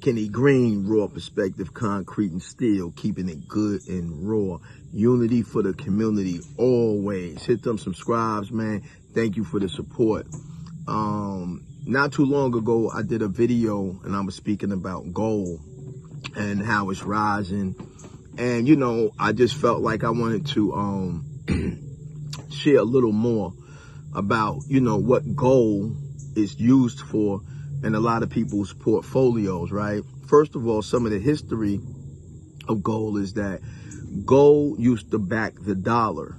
Kenny Green, Raw Perspective, Concrete and Steel, keeping it good and raw. Unity for the community, always. Hit them subscribes, man. Thank you for the support. Not too long ago, I did a video and I was speaking about gold and how it's rising. And, you know, I just felt like I wanted to share a little more about, you know, what gold is used for in a lot of people's portfolios, right? First of all, some of the history of gold is that gold used to back the dollar.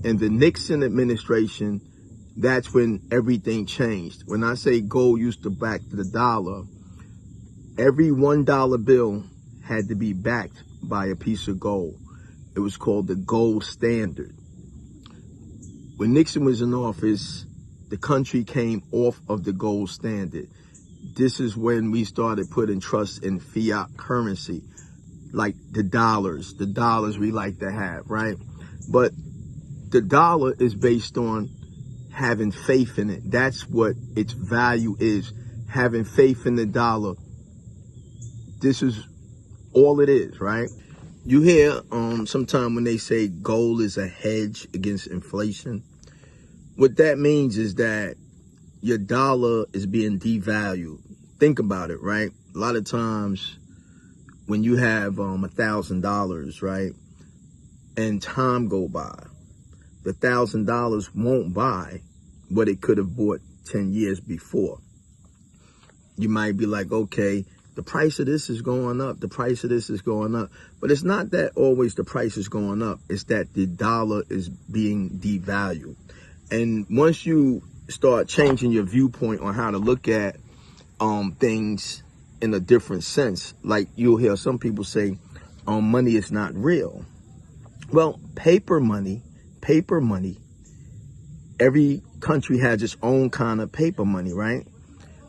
In the Nixon administration, that's when everything changed. When I say gold used to back the dollar, every $1 bill had to be backed by a piece of gold. It was called the gold standard. When Nixon was in office, the country came off of the gold standard. This is when we started putting trust in fiat currency, like the dollars we like to have, right? But the dollar is based on having faith in it. That's what its value is, having faith in the dollar. This is all it is, right? You hear sometime when they say gold is a hedge against inflation. What that means is that your dollar is being devalued. Think about it, right? A lot of times when you have $1,000, right, and time go by, the $1,000 won't buy what it could have bought 10 years before. You might be like, okay, the price of this is going up. The price of this is going up. But it's not that always the price is going up. It's that the dollar is being devalued. And once you start changing your viewpoint on how to look at things in a different sense, like you'll hear some people say, money is not real. Well, paper money, every country has its own kind of paper money, right?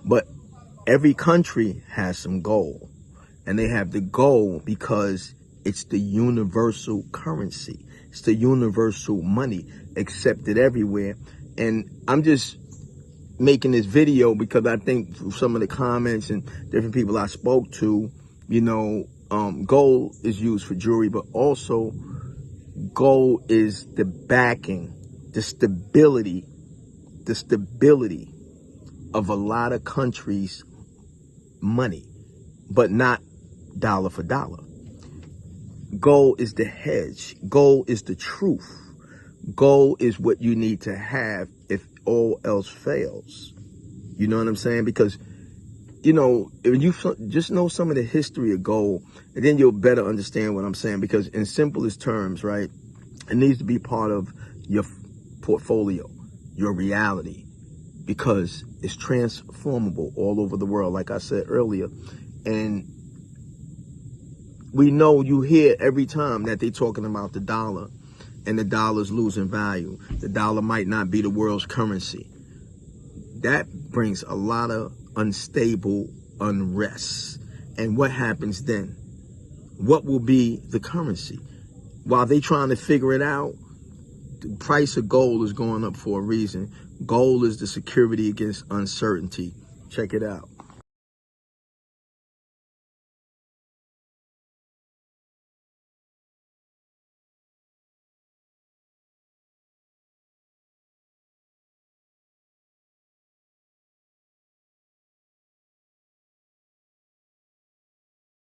But every country has some gold, and they have the gold because it's the universal currency. It's the universal money accepted everywhere. And I'm just making this video because I think through some of the comments and different people I spoke to, you know, gold is used for jewelry, but also gold is the backing, the stability of a lot of countries' money, but not dollar for dollar. Gold is the hedge. Gold is the truth. Gold is what you need to have if all else fails. You know what I'm saying? Because, you know, if you just know some of the history of gold, and then you'll better understand what I'm saying. Because in simplest terms, right, it needs to be part of your portfolio, your reality, because it's transformable all over the world, like I said earlier. And we know, you hear every time that they're talking about the dollar and the dollar's losing value. The dollar might not be the world's currency. That brings a lot of unstable unrest. And what happens then? What will be the currency? While they trying to figure it out, the price of gold is going up for a reason. Gold is the security against uncertainty. Check it out.